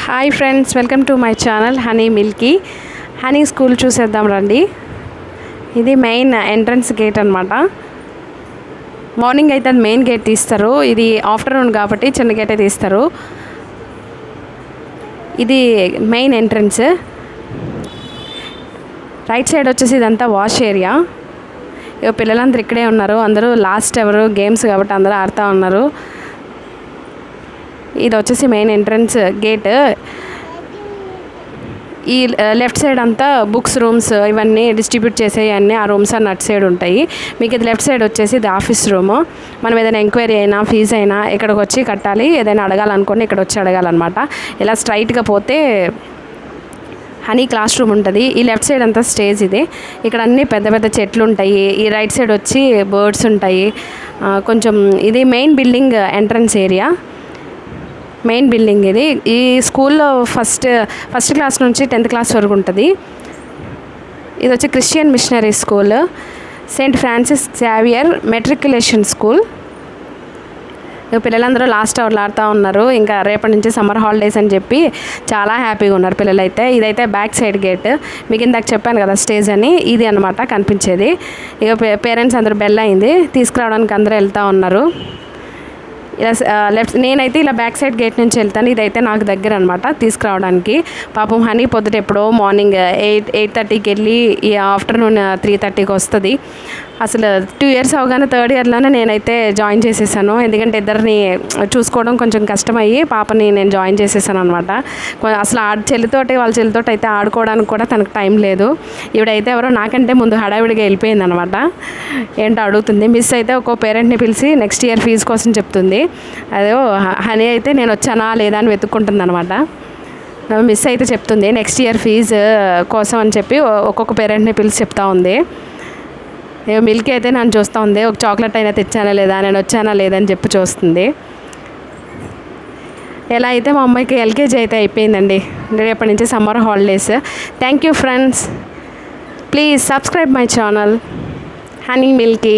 Hi friends, welcome to my channel honey Milky. Honey school చూసేద్దాం రండి. ఇది main entrance gate అనమాట. Morning అయితే అది మెయిన్ గేట్ తీస్తారు, ఇది ఆఫ్టర్నూన్ కాబట్టి చిన్న గేటే తీస్తారు. ఇది మెయిన్ ఎంట్రన్స్. రైట్ సైడ్ వచ్చేసి ఇదంతా వాష్ ఏరియా. పిల్లలందరూ ఇక్కడే ఉన్నారు, అందరూ లాస్ట్ ఎవరు గేమ్స్ కాబట్టి అందరూ ఆడుతూ ఉన్నారు. ఇది వచ్చేసి మెయిన్ ఎంట్రన్స్ గేట్. ఈ లెఫ్ట్ సైడ్ అంతా బుక్స్ రూమ్స్ ఇవన్నీ డిస్ట్రిబ్యూట్ చేసేవి అన్నీ ఆ రూమ్స్ అన్నీ అటు సైడ్ ఉంటాయి. మీకు ఇది లెఫ్ట్ సైడ్ వచ్చేసి ఇది ఆఫీస్ రూము. మనం ఏదైనా ఎంక్వైరీ అయినా ఫీజు అయినా ఇక్కడికి వచ్చి కట్టాలి, ఏదైనా అడగాలనుకోండి ఇక్కడ వచ్చి అడగాలన్నమాట. ఇలా స్ట్రైట్గా పోతే హనీ క్లాస్ రూమ్ ఉంటుంది. ఈ లెఫ్ట్ సైడ్ అంతా స్టేజ్. ఇది ఇక్కడ అన్నీ పెద్ద పెద్ద చెట్లు ఉంటాయి. ఈ రైట్ సైడ్ వచ్చి బర్డ్స్ ఉంటాయి. కొంచెం ఇది main building entrance area. Main building ఇది. ఈ స్కూల్లో ఫస్ట్ క్లాస్ నుంచి 10th క్లాస్ వరకు ఉంటుంది. ఇది వచ్చి Christian missionary school, Saint Francis Xavier matriculation school. పిల్లలందరూ లాస్ట్ అవర్లో ఆడుతూ ఉన్నారు. ఇంకా రేపటి నుంచి సమ్మర్ హాలిడేస్ అని చెప్పి చాలా హ్యాపీగా ఉన్నారు పిల్లలైతే. ఇదైతే బ్యాక్ సైడ్ గేట్. మీకు ఇందాక చెప్పాను కదా స్టేజ్ అని, ఇది అనమాట కనిపించేది. ఇక పేరెంట్స్ అందరూ బెల్ అయింది, తీసుకురావడానికి అందరూ వెళ్తూ ఉన్నారు. ఇలా లెఫ్ట్ నేనైతే ఇలా బ్యాక్ సైడ్ గేట్ నుంచి వెళ్తాను. ఇదైతే నాకు దగ్గర అనమాట తీసుకురావడానికి. పాపం హనీ పొద్దుట ఎప్పుడో మార్నింగ్ 8:30కి వెళ్ళి ఈ ఆఫ్టర్నూన్ 3:30కి వస్తుంది. అసలు 2 years అవగానే 3rd yearలోనే నేనైతే జాయిన్ చేసేసాను. ఎందుకంటే ఇద్దరిని చూసుకోవడం కొంచెం కష్టమయ్యి పాపని నేను జాయిన్ చేసేసాను అనమాట. అసలు వాళ్ళ చెల్లితోటి అయితే ఆడుకోవడానికి కూడా తనకు టైం లేదు. ఇవిడైతే ఎవరో నాకంటే ముందు హడావిడిగా వెళ్ళిపోయింది అనమాట. ఏంటో అడుగుతుంది. మిస్ అయితే ఒక్కో పేరెంట్ని పిలిచి నెక్స్ట్ ఇయర్ ఫీజు కోసం చెప్తుంది. అదే హనీ అయితే నేను వచ్చానా లేదా అని వెతుక్కుంటుంది అనమాట. మిస్ అయితే చెప్తుంది నెక్స్ట్ ఇయర్ ఫీజు కోసం అని చెప్పి ఒక్కొక్క పేరెంట్ని పిలిచి చెప్తా ఉంది. మిల్కీ అయితే నన్ను చూస్తూ ఉంది, ఒక చాక్లెట్ అయినా తెచ్చానా లేదా, నేను వచ్చానా లేదని చెప్పి చూస్తుంది. ఎలా అయితే మా అమ్మాయికి LKG అయితే అయిపోయిందండి. రేపటి నుంచి summer holidays. Thank you friends, please subscribe my channel honey Milky.